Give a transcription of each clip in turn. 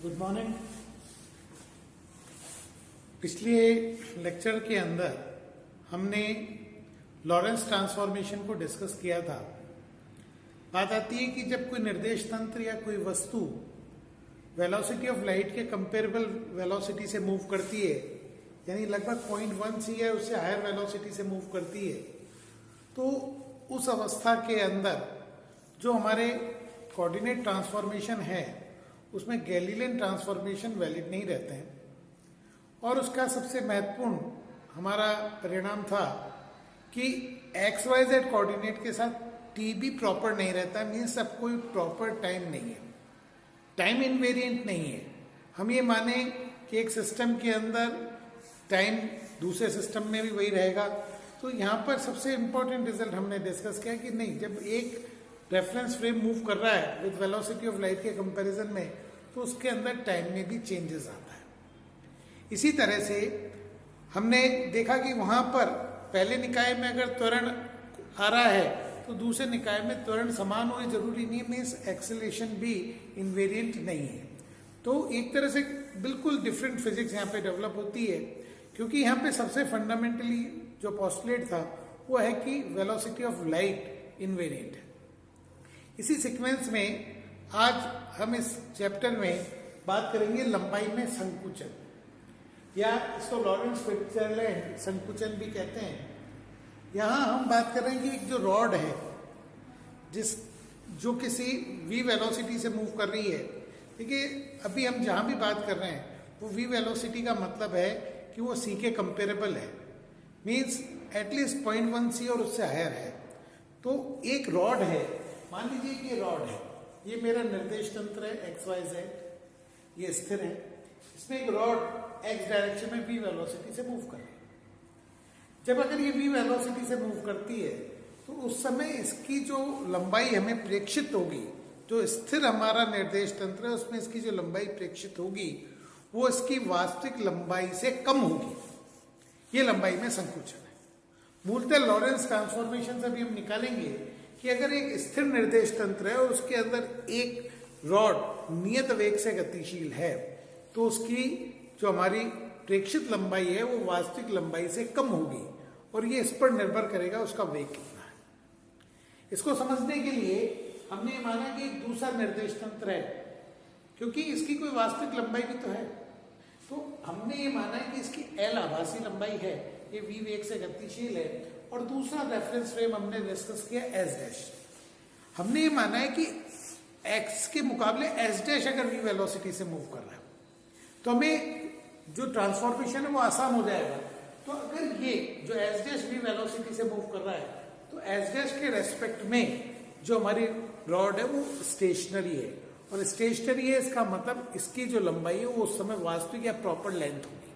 Good morning. पिछले lecture के अंदर हमने लॉरेंस ट्रांसफॉर्मेशन को डिस्कस किया था। बात आती है कि जब कोई निर्देश तंत्र या कोई वस्तु वेलोसिटी ऑफ लाइट के कंपेरेबल वेलोसिटी से मूव करती है, यानी लगभग 0.1 सी है, उससे हायर वेलोसिटी से मूव करती है, तो उस अवस्था के अंदर जो हमारे कोऑर्डिनेट ट्रांसफॉर्मेशन है उसमें गैलीलियन ट्रांसफॉर्मेशन वैलिड नहीं रहते हैं। और उसका सबसे महत्वपूर्ण हमारा परिणाम था कि एक्स वाई जेड कोऑर्डिनेट के साथ टी भी प्रॉपर नहीं रहता, मीन्स अब कोई प्रॉपर टाइम नहीं है, टाइम इनवेरिएंट नहीं है। हम ये माने कि एक सिस्टम के अंदर टाइम दूसरे सिस्टम में भी वही रहेगा, तो यहाँ पर सबसे इंपॉर्टेंट रिजल्ट हमने डिस्कस किया कि नहीं, जब एक रेफरेंस फ्रेम मूव कर रहा है विद वेलोसिटी ऑफ लाइट के कंपैरिजन में, तो उसके अंदर टाइम में भी चेंजेस आता है। इसी तरह से हमने देखा कि वहां पर पहले निकाय में अगर त्वरण आ रहा है तो दूसरे निकाय में त्वरण समान होना जरूरी नहीं है, मीन्स एक्सेलरेशन भी इनवेरिएंट नहीं है। तो एक तरह से बिल्कुल डिफरेंट फिजिक्स यहाँ पे डेवलप होती है, क्योंकि यहाँ पे सबसे फंडामेंटली जो पोस्टुलेट था वो है कि वेलोसिटी ऑफ लाइट इनवेरिएंट है। इसी सीक्वेंस में आज हम इस चैप्टर में बात करेंगे लंबाई में संकुचन, या इसको लॉरेंस फिट्जरलैंड संकुचन भी कहते हैं। यहाँ हम बात कर रहे हैं कि एक जो रॉड है जो किसी v वेलोसिटी से मूव कर रही है। देखिए, अभी हम जहाँ भी बात कर रहे हैं वो v वेलोसिटी का मतलब है कि वो c के कंपेरेबल है, मीन्स एटलीस्ट 0.1 c और उससे हायर है। तो एक रॉड है, मान लीजिए कि रॉड है, ये मेरा निर्देश तंत्र है एक्स वाई जेड, ये स्थिर है, इसमें एक रॉड एक्स डायरेक्शन में v वेलोसिटी से मूव कर रही है। जब अगर ये v वेलोसिटी से मूव करती है तो उस समय इसकी जो लंबाई हमें प्रेक्षित होगी, जो स्थिर हमारा निर्देश तंत्र है उसमें इसकी जो लंबाई प्रेक्षित होगी वो इसकी वास्तविक लंबाई से कम होगी। ये लंबाई में संकुचन है। मूलतः लॉरेंस ट्रांसफॉर्मेशन से भी हम निकालेंगे कि अगर एक स्थिर निर्देश तंत्र है और उसके अंदर एक रॉड नियत वेग से गतिशील है, तो उसकी जो हमारी प्रेक्षित लंबाई है वो वास्तविक लंबाई से कम होगी, और ये इस पर निर्भर करेगा उसका वेग कितना है। इसको समझने के लिए हमने माना कि एक दूसरा निर्देश तंत्र है, क्योंकि इसकी कोई वास्तविक लंबाई भी तो है, तो हमने ये माना है कि इसकी एल आभासी लंबाई है, ये वी वेग से गतिशील है, और दूसरा रेफरेंस फ्रेम हमने डिस्कस किया एस डैश। हमने ये माना है कि एक्स के मुकाबले एस डैश अगर वी वेलोसिटी से मूव कर रहा है तो हमें जो ट्रांसफॉर्मेशन है वो आसान हो जाएगा। तो अगर ये जो एस डैश वी वेलोसिटी से मूव कर रहा है तो एस डैश के रेस्पेक्ट में जो हमारी रॉड है वो स्टेशनरी है, और स्टेशनरी है इसका मतलब इसकी जो लंबाई है वो उस समय वास्तविक या प्रॉपर लेंथ होगी।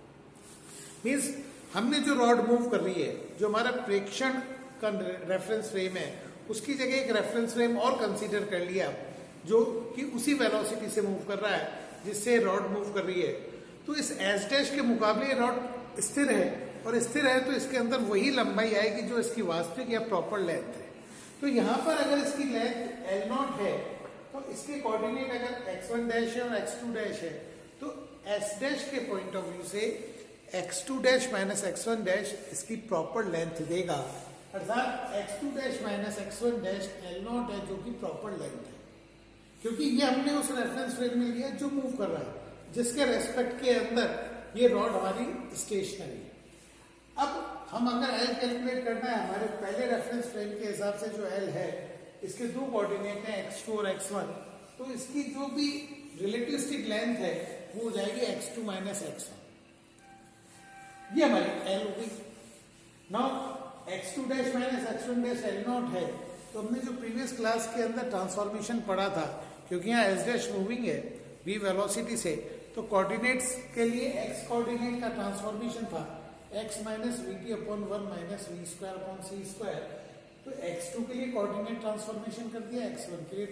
मीन्स हमने जो रॉड मूव कर रही है, जो हमारा प्रेक्षण का रेफरेंस फ्रेम है, उसकी जगह एक रेफरेंस फ्रेम और कंसीडर कर लिया जो कि उसी वेलोसिटी से मूव कर रहा है जिससे रॉड मूव कर रही है। तो इस एस डैश के मुकाबले रॉड स्थिर है, और स्थिर है तो इसके अंदर वही लंबाई आएगी जो इसकी वास्तविक या प्रॉपर लेंथ है। तो यहाँ पर अगर इसकी लेंथ एल नॉट है तो इसके कोऑर्डिनेट अगर x1 डैश है और x2 डैश है, तो s डैश के पॉइंट ऑफ व्यू से x2 dash minus x1 dash इसकी प्रॉपर लेंथ देगा, अर्थात x2 dash minus x1 dash L not है जो कि प्रॉपर लेंथ है, क्योंकि ये हमने उस रेफरेंस फ्रेम में लिया जो मूव कर रहा है, जिसके रेस्पेक्ट के अंदर ये रॉड हमारी स्टेशनरी है। अब हम अगर एल कैलकुलेट करना है हमारे पहले रेफरेंस फ्रेम के हिसाब से, जो एल है इसके दो कोऑर्डिनेट हैं x2 और x1, तो इसकी जो भी रिलेटिविस्टिक लेंथ है वो हो जाएगी x2 माइनस x1, ये हमारी एल हो गई। Now x2 dash minus x1 dash L not है, तो हमने जो प्रीवियस क्लास के अंदर ट्रांसफॉर्मेशन पढ़ा था, क्योंकि यहाँ एस डैश मूविंग है v वेलोसिटी से, तो कोऑर्डिनेट्स के लिए x कोऑर्डिनेट का ट्रांसफॉर्मेशन था x minus V T upon 1 minus V square upon C square. तो x2 के लिए कोऑर्डिनेट ट्रांसफॉर्मेशन कर दिया, x1 के लिए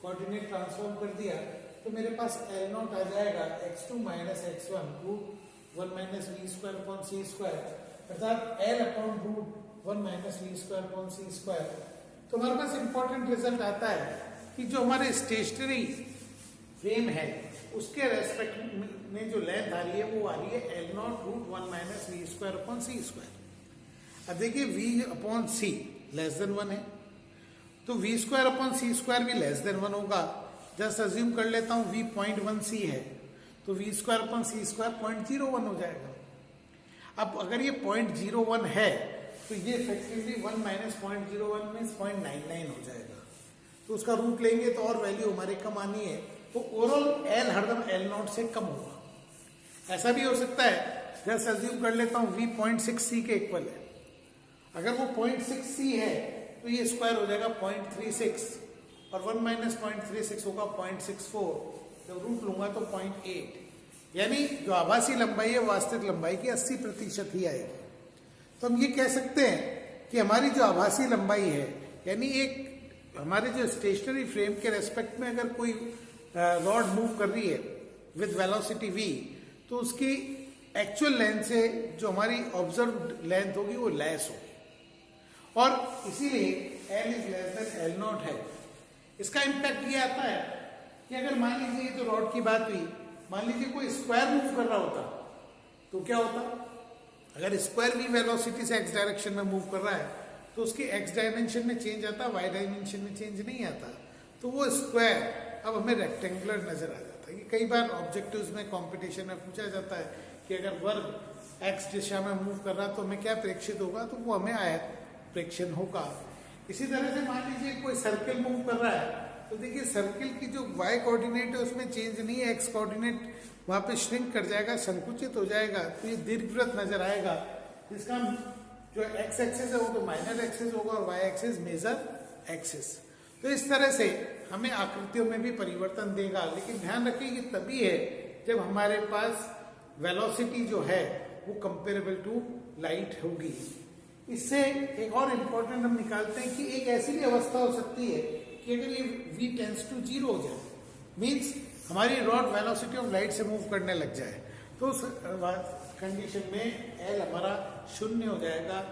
कोऑर्डिनेट ट्रांसफॉर्म कर दिया, तो मेरे पास एल नॉट आ जाएगा x2 minus x1 root 1 minus V square upon C square, अर्थात L upon root 1 minus V square upon C square. तो हमारे पास इंपॉर्टेंट रिजल्ट आता है कि जो हमारे स्टेशनरी फ्रेम है उसके रेस्पेक्ट में जो लेंथ आ रही है वो आ रही है L naught root 1 minus V square upon C square. अब देखिए v upon C less than 1 है, तो v square upon C square भी लेस देन 1 होगा। जस्ट अज्यूम कर लेता हूँ v 0.1 c है, तो v square upon C square 0.01 हो जाएगा। अब अगर ये 0.01 है तो ये इफेक्टिवली 1 माइनस 0.01 मीन्स 0.99 हो जाएगा। तो उसका रूट लेंगे तो और वैल्यू हमारे कम आनी है, तो ओवरऑल एल हरदम एल नॉट से कम होगा। ऐसा भी हो सकता है, जस्ट अज्यूम कर लेता हूँ v 0.6 c के इक्वल है। अगर वो 0.6 c है तो ये स्क्वायर हो जाएगा 0.36 और 1 माइनस 0.36 होगा 0.64, जब रूट लूंगा तो 0.8, यानी जो आभासी लंबाई है वास्तविक लंबाई की 80% ही आएगी। तो हम ये कह सकते हैं कि हमारी जो आभासी लंबाई है, यानी एक हमारे जो स्टेशनरी फ्रेम के रेस्पेक्ट में अगर कोई रॉड मूव कर रही है विद वेलोसिटी v, तो उसकी एक्चुअल लेंथ से जो हमारी ऑब्जर्व्ड लेंथ होगी वो लेस होगी, और इसीलिए L is less than L not है। इसका इम्पैक्ट ये आता है कि अगर मान लीजिए तो रॉड की बात हुई, मान लीजिए कोई स्क्वायर मूव कर रहा होता तो क्या होता? अगर स्क्वायर v वेलोसिटी से x डायरेक्शन में मूव कर रहा है तो उसकी x डायमेंशन में चेंज आता, y डायमेंशन में चेंज नहीं आता। तो वो स्क्वायर अब हमें रेक्टेंगुलर नजर आ जाता है। कि कई बार ऑब्जेक्टिव्स में कंपटीशन में पूछा जाता है कि अगर वर्ग x दिशा में मूव कर रहा तो हमें क्या प्रेक्षित होगा, तो वो हमें आयत प्रेक्षण होगा। इसी तरह से मान लीजिए कोई सर्किल मूव कर रहा है, तो देखिए सर्किल की जो y कोऑर्डिनेट है उसमें चेंज नहीं है, x कोऑर्डिनेट वहां पे श्रिंक कर जाएगा, संकुचित हो जाएगा, तो ये दीर्घवृत्त नजर आएगा। इसका जो x एक्सिस है वो तो माइनर एक्सिस होगा और y एक्सिस मेजर एक्सिस। तो इस तरह से हमें आकृतियों में भी परिवर्तन देगा, लेकिन ध्यान रखिए कि तभी है जब हमारे पास वेलोसिटी जो है वो कंपेरेबल टू लाइट होगी। इससे एक और इम्पोर्टेंट हम निकालते हैं कि एक ऐसी भी अवस्था हो सकती है कि अगर ये v टेंड्स टू 0 हो जाए, मीन्स हमारी रॉड वेलोसिटी ऑफ लाइट से मूव करने लग जाए, तो उस कंडीशन में L हमारा 0 हो जाएगा,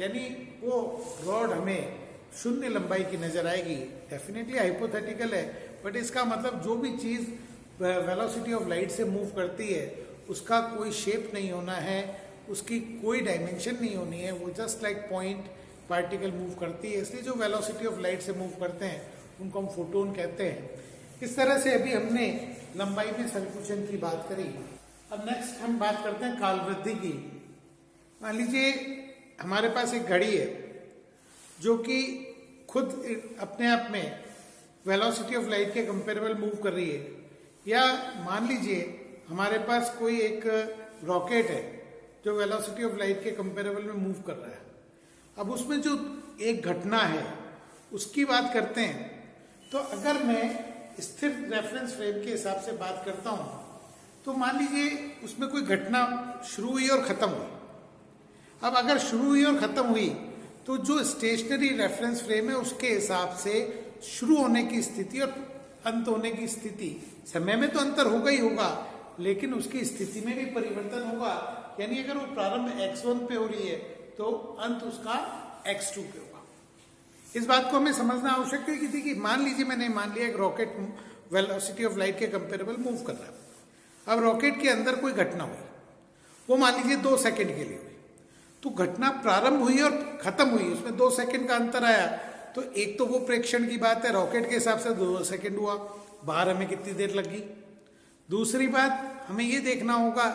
यानी वो रॉड हमें शून्य लंबाई की नजर आएगी। डेफिनेटली हाइपोथेटिकल है, बट इसका मतलब जो भी चीज वेलोसिटी ऑफ लाइट से मूव करती है उसका कोई शेप नहीं होना है, उसकी कोई डायमेंशन नहीं होनी है, वो just like point particle move करती है। इसलिए जो वेलोसिटी ऑफ लाइट से मूव करते हैं उनको हम फोटोन कहते हैं। इस तरह से अभी हमने लंबाई में संकुचन की बात करी। अब नेक्स्ट हम बात करते हैं काल वृद्धि की। मान लीजिए हमारे पास एक घड़ी है जो कि खुद अपने आप में वेलोसिटी ऑफ लाइट के कंपेरेबल मूव कर रही है, या मान लीजिए हमारे पास कोई एक रॉकेट है जो वेलोसिटी ऑफ लाइट के कंपेरेबल में मूव कर रहा है। अब उसमें जो एक घटना है उसकी बात करते हैं, तो अगर मैं स्थिर रेफरेंस फ्रेम के हिसाब से बात करता हूं तो मान लीजिए उसमें कोई घटना शुरू हुई और खत्म हुई। अब अगर शुरू हुई और खत्म हुई तो जो स्टेशनरी रेफरेंस फ्रेम है उसके हिसाब से शुरू होने की स्थिति और अंत होने की स्थिति, समय में तो अंतर होगा ही होगा, लेकिन उसकी स्थिति में भी परिवर्तन होगा। यानी अगर वो प्रारंभ x1 पे हो रही है तो अंत उसका x2 पे होगा। इस बात को हमें समझना आवश्यक है कि देखिए मान लीजिए मैंने मान लिया एक रॉकेट वेलोसिटी ऑफ लाइट के कंपेरेबल मूव कर रहा है। अब रॉकेट के अंदर कोई घटना हुई, वो मान लीजिए 2 सेकंड के लिए हुई, तो घटना प्रारंभ हुई और खत्म हुई, उसमें 2 सेकंड का अंतर आया। तो एक तो वो प्रेक्षण की बात है, रॉकेट के हिसाब से 2 सेकंड हुआ, बाहर हमें कितनी देर लगी। दूसरी बात हमें ये देखना होगा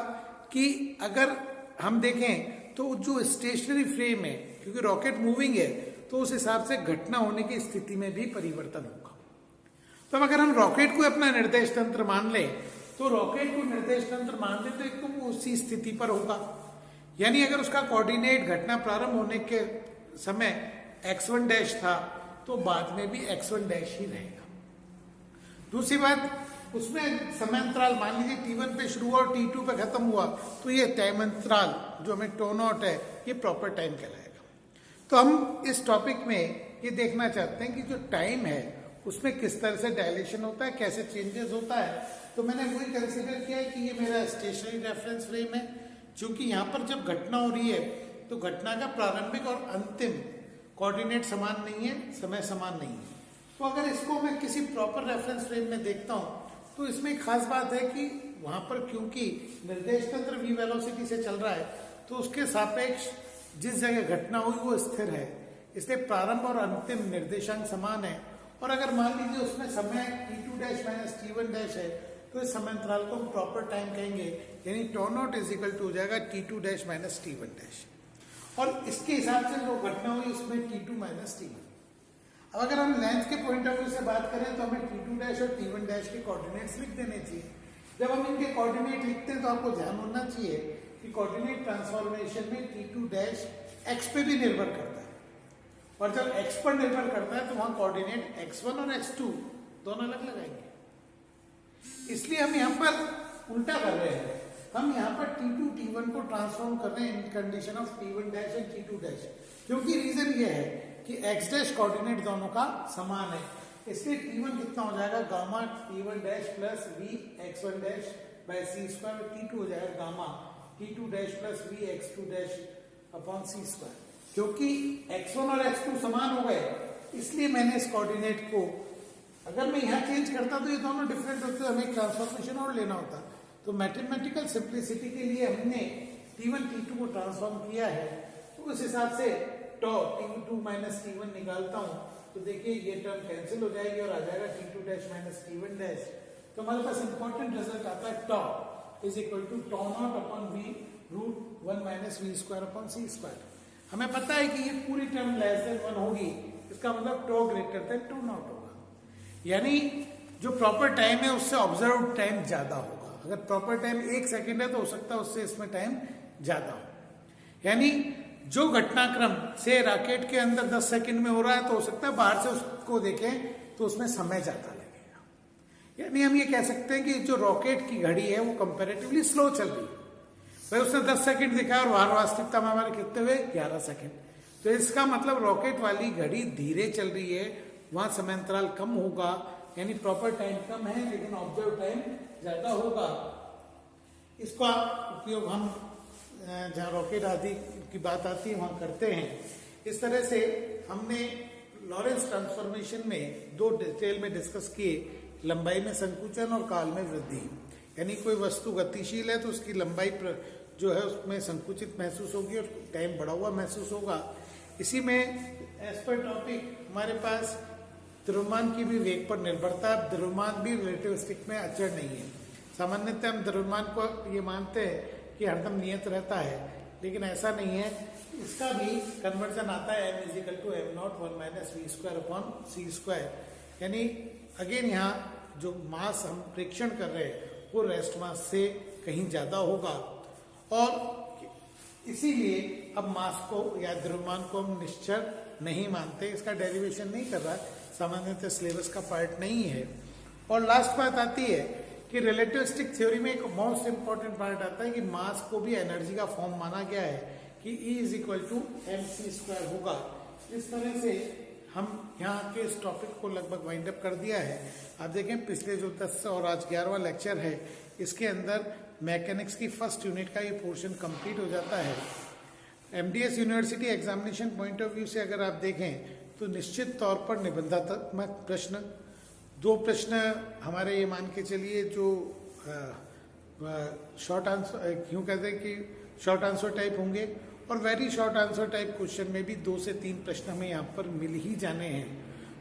कि अगर हम देखें तो जो स्टेशनरी फ्रेम है, क्योंकि रॉकेट मूविंग है, तो उस हिसाब से घटना होने की स्थिति में भी परिवर्तन होगा। तो अगर हम रॉकेट को अपना निर्देश तंत्र मान लें, तो रॉकेट को निर्देश तंत्र मान लें तो एक तो वो उसी स्थिति पर होगा, यानी अगर उसका कोऑर्डिनेट घटना प्रारंभ होने के समय x1 डैश था तो बाद में भी x1 डैश ही रहेगा। दूसरी बात, उसमें समय अंतराल मान लीजिए t1 पे शुरू हुआ और t2 पे खत्म हुआ, तो ये टाइम अंतराल जो हमें टो नॉट है ये प्रॉपर टाइम कहलाएगा। तो हम इस टॉपिक में ये देखना चाहते हैं कि जो टाइम है उसमें किस तरह से डायलेशन होता है, कैसे चेंजेस होता है। तो मैंने वही कंसिडर किया है कि ये मेरा स्टेशनरी रेफरेंस फ्रेम है, क्योंकि यहाँ पर जब घटना हो रही है तो घटना का प्रारंभिक और अंतिम कोऑर्डिनेट समान नहीं है, समय समान नहीं है। तो अगर इसको मैं किसी प्रॉपर रेफरेंस फ्रेम में देखता हूँ तो इसमें एक खास बात है कि वहां पर क्योंकि निर्देश तंत्र v वेलोसिटी से चल रहा है तो उसके सापेक्ष जिस जगह घटना हुई वो स्थिर है, इसलिए प्रारंभ और अंतिम निर्देशांक समान है। और अगर मान लीजिए उसमें समय t2 dash minus t1 dash है तो इस समय अंतराल को हम प्रॉपर टाइम कहेंगे, यानी टॉ नॉट इज इक्वल टू हो जाएगा t2 dash minus t1 dash. और इसके हिसाब से जो घटना हुई उसमें t2 माइनस t1। अब अगर हम लेंथ के पॉइंट ऑफ व्यू से बात करें तो हमें t2 डैश और t1 डैश के कोऑर्डिनेट्स लिख देने चाहिए। जब हम इनके कोऑर्डिनेट लिखते हैं तो आपको ध्यान होना चाहिए कि कोऑर्डिनेट ट्रांसफॉर्मेशन में t2 डैश x पे भी निर्भर करता है, और जब x पर निर्भर करता है तो वहां कोऑर्डिनेट x1 और x2 दोनों अलग लगाएंगे। इसलिए हम यहाँ पर उल्टा कर रहे हैं, हम यहाँ पर t2 t1 को ट्रांसफॉर्म कर रहे हैं in condition of t1 dash and t2 dash, क्योंकि रीजन ये है कि x डैश कोऑर्डिनेट दोनों का समान है। इसलिए t1 कितना हो जाएगा gamma t1 dash plus v x1 dash by c square, और t2 हो जाएगा gamma t2 dash plus v x2 dash upon c square. क्योंकि x1 और x2 समान हो गए इसलिए मैंने इस कोऑर्डिनेट को, अगर मैं यहाँ चेंज करता तो ये दोनों डिफरेंट होते, हमें ट्रांसफॉर्मेशन और लेना होता। तो मैथमेटिकल सिंप्लिसिटी के लिए हमने t1 t2 को ट्रांसफॉर्म किया है। तो उस हिसाब से टॉ t2 माइनस t1 निकालता हूं तो देखिए ये टर्म कैंसिल हो जाएगी और आ जाएगा t2 dash minus t1 dash. तो हमारे पास इंपॉर्टेंट रिजल्ट आता है tau is equal to tau naught upon v root 1 minus v square upon c square. हमें पता है कि ये पूरी टर्म लेस देन 1 होगी, इसका मतलब टॉ ग्रेटर देन टॉ नॉट होगा, यानी जो प्रॉपर टाइम है उससे ऑब्जर्व टाइम ज्यादा होगा। अगर प्रॉपर टाइम 1 सेकेंड है तो हो सकता है उससे इसमें टाइम ज्यादा हो। यानी जो घटनाक्रम से रॉकेट के अंदर 10 सेकंड में हो रहा है तो हो सकता है बाहर से उसको देखें तो उसमें समय ज्यादा लगेगा। यानी हम ये कह सकते हैं कि जो रॉकेट की घड़ी है वो कंपैरेटिवली स्लो चल रही है। भाई उसने 10 सेकंड दिखाया और बाहर वास्तविकता में हमारे कितने हुए 11 सेकंड। तो इसका मतलब रॉकेट वाली घड़ी धीरे चल रही है, वहां समय अंतराल कम होगा, यानी प्रॉपर टाइम कम है लेकिन ऑब्जर्व टाइम ज्यादा होगा। इसका उपयोग हम जहाँ रॉकेट आदि की बात आती है वहां करते हैं। इस तरह से हमने लॉरेंस ट्रांसफॉर्मेशन में दो डिटेल में डिस्कस किए, लंबाई में संकुचन और काल में वृद्धि। यानी कोई वस्तु गतिशील है तो उसकी लंबाई जो है उसमें संकुचित महसूस होगी और टाइम बढ़ा हुआ महसूस होगा। इसी में एज पर टॉपिक हमारे पास द्रव्यमान की भी वेग पर निर्भरता है। द्रव्यमान भी रिलेटिविस्टिक में अचर नहीं है। सामान्यतः हम द्रव्यमान को ये मानते हैं कि हरदम नियत रहता है, लेकिन ऐसा नहीं है। इसका भी कन्वर्जन आता है m is equal to M naught 1 minus V square upon C square. यानी अगेन यहाँ जो मास हम प्रेक्षण कर रहे हैं वो रेस्ट मास से कहीं ज्यादा होगा, और इसीलिए अब मास को या द्रव्यमान को हम निश्चल नहीं मानते। इसका डेरिवेशन नहीं कर रहा, सामान्यतः सिलेबस का पार्ट नहीं है। और लास्ट बात आती है कि रिलेटिविस्टिक थ्योरी में एक मोस्ट इंपॉर्टेंट पार्ट आता है कि मास को भी एनर्जी का फॉर्म माना गया है कि E is equal to M C square होगा। इस तरह से हम यहाँ के इस टॉपिक को लगभग वाइंड अप कर दिया है। आप देखें पिछले जो 10 और आज 11वां लेक्चर है इसके अंदर मैकेनिक्स की फर्स्ट यूनिट का ये पोर्शन कंप्लीट हो जाता है। MDS university examination point of view से अगर आप देखें तो निश्चित तौर पर निबंधात्मक प्रश्न, 2 प्रश्न हमारे ये मान के चलिए जो शॉर्ट आंसर क्यों कहते हैं कि शॉर्ट आंसर टाइप होंगे, और very short answer type question में भी 2 से 3 प्रश्न हमें यहाँ पर मिल ही जाने हैं।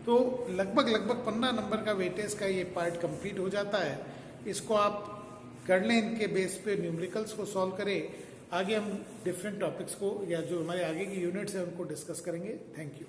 तो लगभग 15 नंबर का वेटेज का ये पार्ट कंप्लीट हो जाता है। इसको आप कर लें, इनके बेस पे न्यूमेरिकल्स को सॉल्व करें। आगे हम डिफरेंट टॉपिक्स को या जो हमारे आगे की यूनिट्स है उनको डिस्कस करेंगे। Thank you.